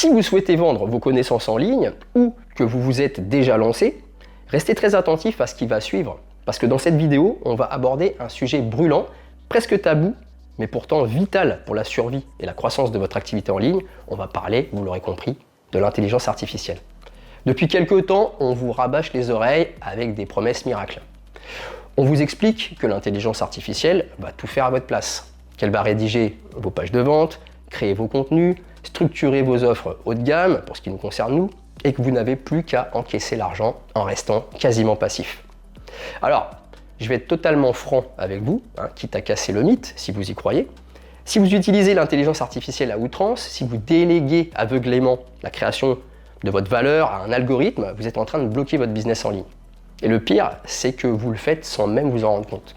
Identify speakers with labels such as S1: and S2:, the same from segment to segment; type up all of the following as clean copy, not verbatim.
S1: Si vous souhaitez vendre vos connaissances en ligne ou que vous vous êtes déjà lancé, restez très attentif à ce qui va suivre, parce que dans cette vidéo, on va aborder un sujet brûlant, presque tabou, mais pourtant vital pour la survie et la croissance de votre activité en ligne. On va parler, vous l'aurez compris, de l'intelligence artificielle. Depuis quelques temps, on vous rabâche les oreilles avec des promesses miracles. On vous explique que l'intelligence artificielle va tout faire à votre place, qu'elle va rédiger vos pages de vente, créer vos contenus, structurer vos offres haut de gamme, pour ce qui nous concerne nous, et que vous n'avez plus qu'à encaisser l'argent en restant quasiment passif. Alors, je vais être totalement franc avec vous, quitte à casser le mythe, si vous y croyez. Si vous utilisez l'intelligence artificielle à outrance, si vous déléguez aveuglément la création de votre valeur à un algorithme, vous êtes en train de bloquer votre business en ligne. Et le pire, c'est que vous le faites sans même vous en rendre compte.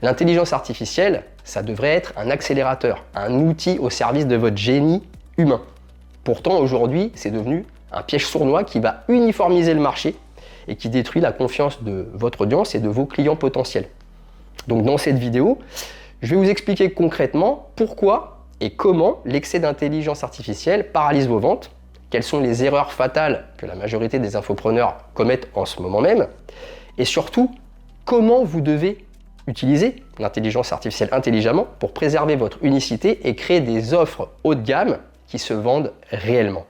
S1: L'intelligence artificielle, ça devrait être un accélérateur, un outil au service de votre génie humain. Pourtant, aujourd'hui, c'est devenu un piège sournois qui va uniformiser le marché et qui détruit la confiance de votre audience et de vos clients potentiels. Donc dans cette vidéo, je vais vous expliquer concrètement pourquoi et comment l'excès d'intelligence artificielle paralyse vos ventes, quelles sont les erreurs fatales que la majorité des infopreneurs commettent en ce moment même, et surtout, comment vous devez utiliser l'intelligence artificielle intelligemment pour préserver votre unicité et créer des offres haut de gamme qui se vendent réellement.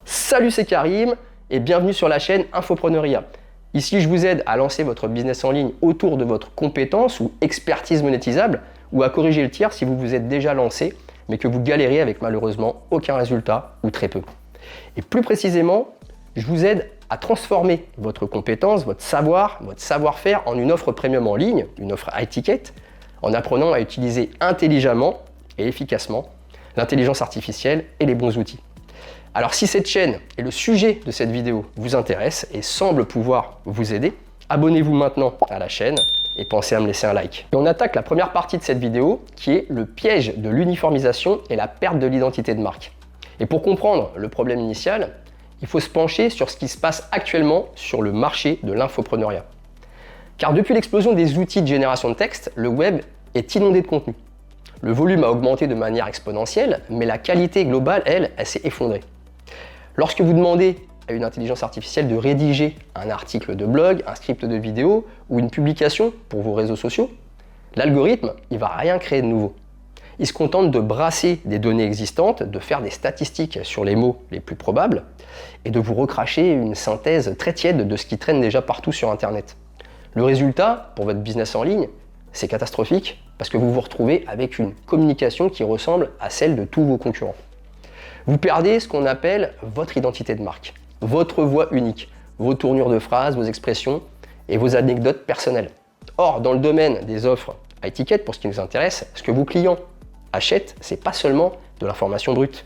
S1: Salut, c'est Karim et bienvenue sur la chaîne Infopreneuriat. Ici, je vous aide à lancer votre business en ligne autour de votre compétence ou expertise monétisable ou à corriger le tir si vous vous êtes déjà lancé mais que vous galérez avec malheureusement aucun résultat ou très peu. Et plus précisément, je vous aide à transformer votre compétence, votre savoir-faire en une offre premium en ligne, une offre high ticket, en apprenant à utiliser intelligemment et efficacement l'intelligence artificielle et les bons outils. Alors si cette chaîne et le sujet de cette vidéo vous intéressent et semblent pouvoir vous aider, abonnez-vous maintenant à la chaîne et pensez à me laisser un like. Et on attaque la première partie de cette vidéo qui est le piège de l'uniformisation et la perte de l'identité de marque. Et pour comprendre le problème initial, il faut se pencher sur ce qui se passe actuellement sur le marché de l'infopreneuriat. Car depuis l'explosion des outils de génération de texte, le web est inondé de contenu. Le volume a augmenté de manière exponentielle, mais la qualité globale, elle s'est effondrée. Lorsque vous demandez à une intelligence artificielle de rédiger un article de blog, un script de vidéo ou une publication pour vos réseaux sociaux, l'algorithme, il ne va rien créer de nouveau. Il se contente de brasser des données existantes, de faire des statistiques sur les mots les plus probables et de vous recracher une synthèse très tiède de ce qui traîne déjà partout sur Internet. Le résultat, pour votre business en ligne, c'est catastrophique parce que vous vous retrouvez avec une communication qui ressemble à celle de tous vos concurrents. Vous perdez ce qu'on appelle votre identité de marque, votre voix unique, vos tournures de phrases, vos expressions et vos anecdotes personnelles. Or, dans le domaine des offres à étiquette, pour ce qui nous intéresse, ce que vos clients achètent, c'est pas seulement de l'information brute.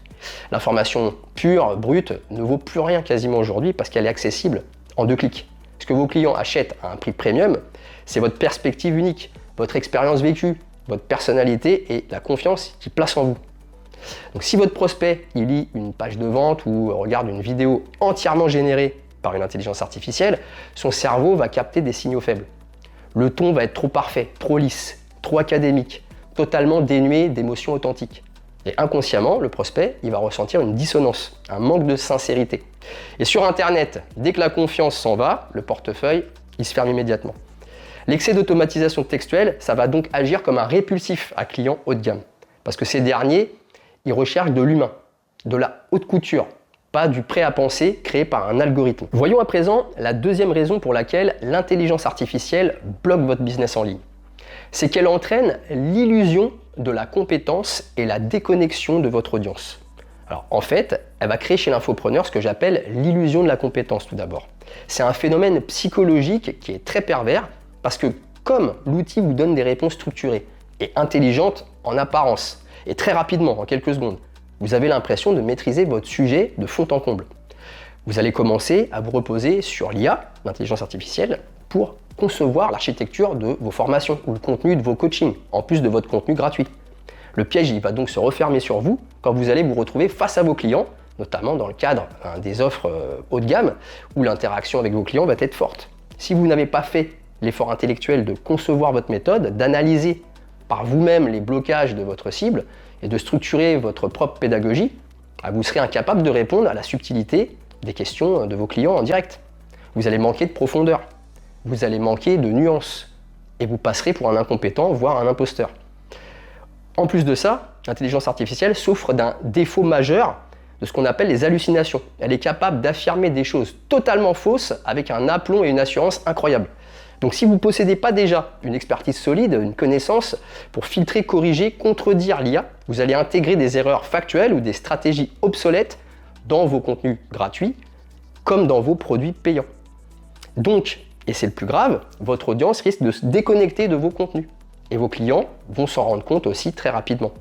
S1: L'information pure, brute, ne vaut plus rien quasiment aujourd'hui parce qu'elle est accessible en 2 clics. Ce que vos clients achètent à un prix premium, c'est votre perspective unique, votre expérience vécue, votre personnalité et la confiance qu'ils placent en vous. Donc si votre prospect il lit une page de vente ou regarde une vidéo entièrement générée par une intelligence artificielle, son cerveau va capter des signaux faibles. Le ton va être trop parfait, trop lisse, trop académique, totalement dénué d'émotions authentiques. Et inconsciemment, le prospect il va ressentir une dissonance, un manque de sincérité. Et sur Internet, dès que la confiance s'en va, le portefeuille il se ferme immédiatement. L'excès d'automatisation textuelle, ça va donc agir comme un répulsif à clients haut de gamme. Parce que ces derniers, ils recherchent de l'humain, de la haute couture, pas du prêt à penser créé par un algorithme. Voyons à présent la deuxième raison pour laquelle l'intelligence artificielle bloque votre business en ligne. C'est qu'elle entraîne l'illusion de la compétence et la déconnexion de votre audience. Alors en fait, elle va créer chez l'infopreneur ce que j'appelle l'illusion de la compétence tout d'abord. C'est un phénomène psychologique qui est très pervers parce que comme l'outil vous donne des réponses structurées et intelligentes en apparence, et très rapidement, en quelques secondes, vous avez l'impression de maîtriser votre sujet de fond en comble. Vous allez commencer à vous reposer sur l'IA, l'intelligence artificielle, pour concevoir l'architecture de vos formations ou le contenu de vos coachings, en plus de votre contenu gratuit. Le piège il va donc se refermer sur vous quand vous allez vous retrouver face à vos clients, notamment dans le cadre des offres haut de gamme, où l'interaction avec vos clients va être forte. Si vous n'avez pas fait l'effort intellectuel de concevoir votre méthode, d'analyser par vous-même les blocages de votre cible et de structurer votre propre pédagogie, vous serez incapable de répondre à la subtilité des questions de vos clients en direct. Vous allez manquer de profondeur, vous allez manquer de nuances et vous passerez pour un incompétent, voire un imposteur. En plus de ça, l'intelligence artificielle souffre d'un défaut majeur de ce qu'on appelle les hallucinations. Elle est capable d'affirmer des choses totalement fausses avec un aplomb et une assurance incroyables. Donc si vous ne possédez pas déjà une expertise solide, une connaissance pour filtrer, corriger, contredire l'IA, vous allez intégrer des erreurs factuelles ou des stratégies obsolètes dans vos contenus gratuits comme dans vos produits payants. Donc, et c'est le plus grave, votre audience risque de se déconnecter de vos contenus. Et vos clients vont s'en rendre compte aussi très rapidement.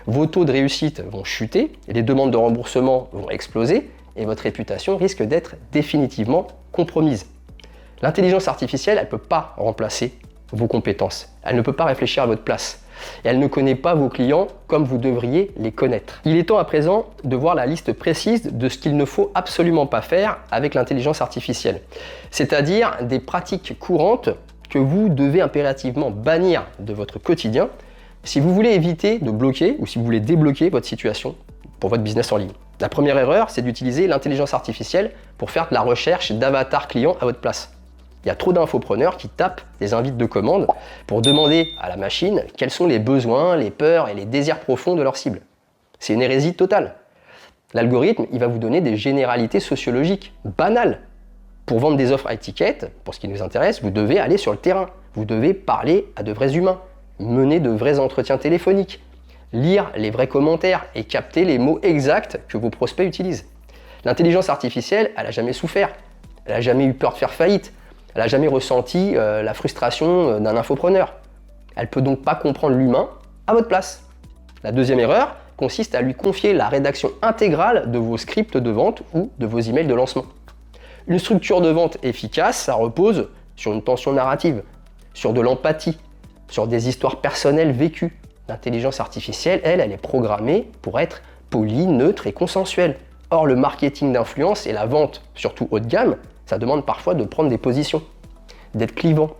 S1: Vos taux de réussite vont chuter, les demandes de remboursement vont exploser et votre réputation risque d'être définitivement compromise. L'intelligence artificielle, elle ne peut pas remplacer vos compétences. Elle ne peut pas réfléchir à votre place. Et elle ne connaît pas vos clients comme vous devriez les connaître. Il est temps à présent de voir la liste précise de ce qu'il ne faut absolument pas faire avec l'intelligence artificielle. C'est-à-dire des pratiques courantes que vous devez impérativement bannir de votre quotidien si vous voulez éviter de bloquer ou si vous voulez débloquer votre situation pour votre business en ligne. La première erreur, c'est d'utiliser l'intelligence artificielle pour faire de la recherche d'avatars clients à votre place. Il y a trop d'infopreneurs qui tapent des invites de commande pour demander à la machine quels sont les besoins, les peurs et les désirs profonds de leur cible. C'est une hérésie totale. L'algorithme, il va vous donner des généralités sociologiques banales. Pour vendre des offres à étiquette, pour ce qui nous intéresse, vous devez aller sur le terrain. Vous devez parler à de vrais humains, mener de vrais entretiens téléphoniques, lire les vrais commentaires et capter les mots exacts que vos prospects utilisent. L'intelligence artificielle, elle n'a jamais souffert. Elle n'a jamais eu peur de faire faillite. Elle n'a jamais ressenti la frustration d'un infopreneur. Elle ne peut donc pas comprendre l'humain à votre place. La deuxième erreur consiste à lui confier la rédaction intégrale de vos scripts de vente ou de vos emails de lancement. Une structure de vente efficace, ça repose sur une tension narrative, sur de l'empathie, sur des histoires personnelles vécues. L'intelligence artificielle, elle est programmée pour être polie, neutre et consensuelle. Or, le marketing d'influence et la vente, surtout haut de gamme, ça demande parfois de prendre des positions, d'être clivant,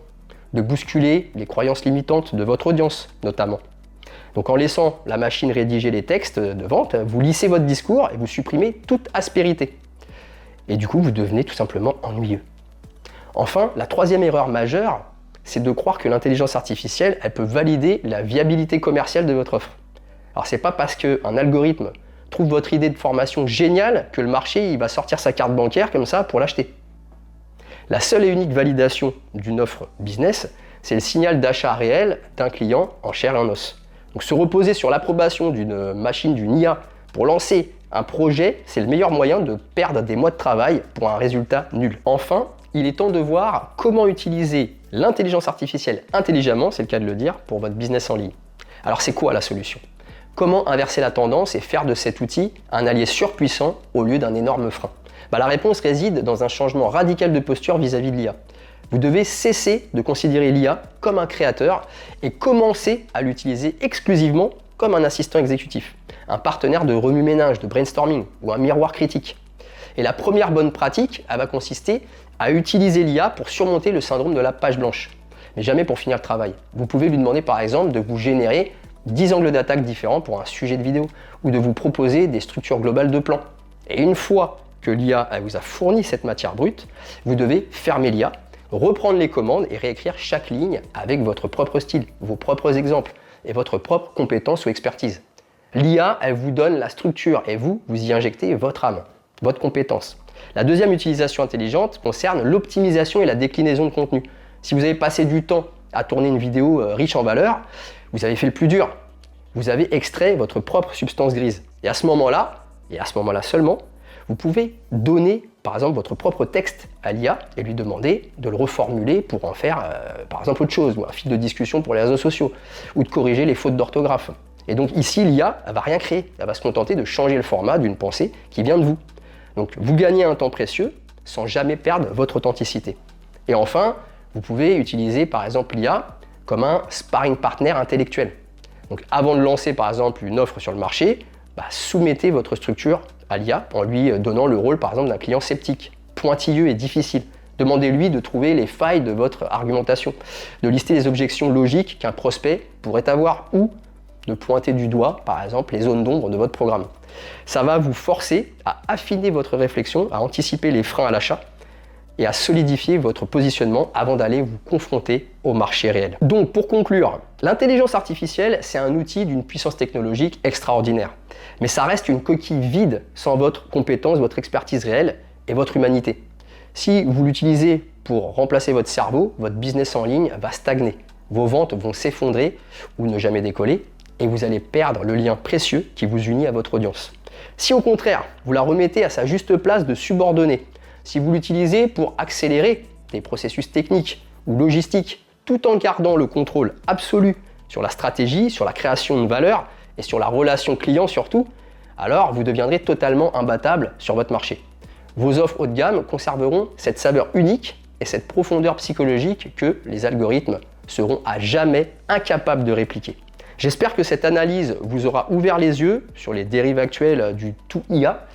S1: de bousculer les croyances limitantes de votre audience, notamment. Donc en laissant la machine rédiger les textes de vente, vous lissez votre discours et vous supprimez toute aspérité. Et du coup, vous devenez tout simplement ennuyeux. Enfin, la troisième erreur majeure, c'est de croire que l'intelligence artificielle, elle peut valider la viabilité commerciale de votre offre. Alors c'est pas parce qu'un algorithme trouve votre idée de formation géniale que le marché il va sortir sa carte bancaire comme ça pour l'acheter. La seule et unique validation d'une offre business, c'est le signal d'achat réel d'un client en chair et en os. Donc se reposer sur l'approbation d'une machine, d'une IA, pour lancer un projet, c'est le meilleur moyen de perdre des mois de travail pour un résultat nul. Enfin, il est temps de voir comment utiliser l'intelligence artificielle intelligemment, c'est le cas de le dire, pour votre business en ligne. Alors c'est quoi la solution ? Comment inverser la tendance et faire de cet outil un allié surpuissant au lieu d'un énorme frein ? La réponse réside dans un changement radical de posture vis-à-vis de l'IA. Vous devez cesser de considérer l'IA comme un créateur et commencer à l'utiliser exclusivement comme un assistant exécutif, un partenaire de remue-ménage, de brainstorming ou un miroir critique. Et la première bonne pratique, elle va consister à utiliser l'IA pour surmonter le syndrome de la page blanche, mais jamais pour finir le travail. Vous pouvez lui demander par exemple de vous générer 10 angles d'attaque différents pour un sujet de vidéo ou de vous proposer des structures globales de plans. Et une fois que l'IA vous a fourni cette matière brute, vous devez fermer l'IA, reprendre les commandes et réécrire chaque ligne avec votre propre style, vos propres exemples et votre propre compétence ou expertise. L'IA, elle vous donne la structure et vous y injectez votre âme, votre compétence. La deuxième utilisation intelligente concerne l'optimisation et la déclinaison de contenu. Si vous avez passé du temps à tourner une vidéo riche en valeur, vous avez fait le plus dur. Vous avez extrait votre propre substance grise. Et à ce moment-là, et à ce moment-là seulement, vous pouvez donner par exemple votre propre texte à l'IA et lui demander de le reformuler pour en faire par exemple autre chose, ou un fil de discussion pour les réseaux sociaux, ou de corriger les fautes d'orthographe. Et donc ici, l'IA, elle va rien créer, elle va se contenter de changer le format d'une pensée qui vient de vous. Donc vous gagnez un temps précieux sans jamais perdre votre authenticité. Et enfin, vous pouvez utiliser par exemple l'IA comme un sparring partner intellectuel. Donc avant de lancer par exemple une offre sur le marché, soumettez votre structure à l'IA en lui donnant le rôle par exemple d'un client sceptique, pointilleux et difficile, Demandez-lui de trouver les failles de votre argumentation, de lister les objections logiques qu'un prospect pourrait avoir ou de pointer du doigt, par exemple, les zones d'ombre de votre programme. Ça va vous forcer à affiner votre réflexion, à anticiper les freins à l'achat et à solidifier votre positionnement avant d'aller vous confronter au marché réel. Donc, pour conclure, l'intelligence artificielle, c'est un outil d'une puissance technologique extraordinaire. Mais ça reste une coquille vide sans votre compétence, votre expertise réelle et votre humanité. Si vous l'utilisez pour remplacer votre cerveau, votre business en ligne va stagner. Vos ventes vont s'effondrer ou ne jamais décoller et vous allez perdre le lien précieux qui vous unit à votre audience. Si au contraire, vous la remettez à sa juste place de subordonnée, si vous l'utilisez pour accélérer des processus techniques ou logistiques tout en gardant le contrôle absolu sur la stratégie, sur la création de valeur et sur la relation client surtout, alors vous deviendrez totalement imbattable sur votre marché. Vos offres haut de gamme conserveront cette saveur unique et cette profondeur psychologique que les algorithmes seront à jamais incapables de répliquer. J'espère que cette analyse vous aura ouvert les yeux sur les dérives actuelles du tout IA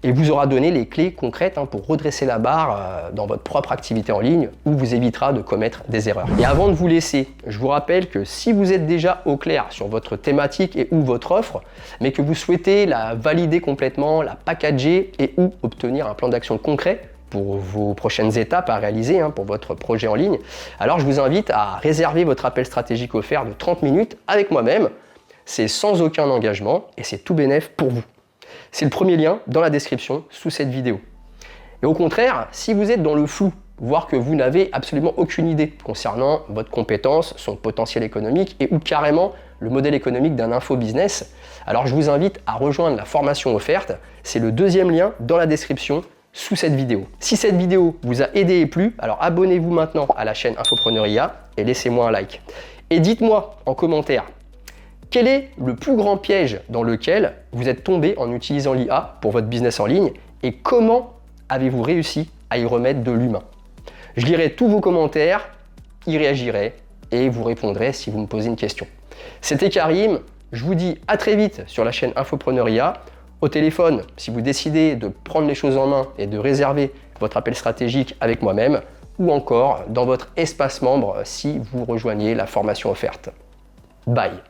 S1: et vous aura donné les clés concrètes pour redresser la barre dans votre propre activité en ligne ou vous évitera de commettre des erreurs. Et avant de vous laisser, je vous rappelle que si vous êtes déjà au clair sur votre thématique et ou votre offre, mais que vous souhaitez la valider complètement, la packager et ou obtenir un plan d'action concret pour vos prochaines étapes à réaliser pour votre projet en ligne, alors je vous invite à réserver votre appel stratégique offert de 30 minutes avec moi-même. C'est sans aucun engagement et c'est tout bénef pour vous. C'est le premier lien dans la description sous cette vidéo. Et au contraire, si vous êtes dans le flou, voire que vous n'avez absolument aucune idée concernant votre compétence, son potentiel économique et ou carrément le modèle économique d'un infobusiness, alors je vous invite à rejoindre la formation offerte. C'est le deuxième lien dans la description sous cette vidéo. Si cette vidéo vous a aidé et plu, alors abonnez-vous maintenant à la chaîne Infopreneur IA et laissez-moi un like. Et dites-moi en commentaire, quel est le plus grand piège dans lequel vous êtes tombé en utilisant l'IA pour votre business en ligne et comment avez-vous réussi à y remettre de l'humain? Je lirai tous vos commentaires, y réagirai et vous répondrai si vous me posez une question. C'était Karim, je vous dis à très vite sur la chaîne Infopreneur IA. Au téléphone, si vous décidez de prendre les choses en main et de réserver votre appel stratégique avec moi-même, ou encore dans votre espace membre si vous rejoignez la formation offerte. Bye!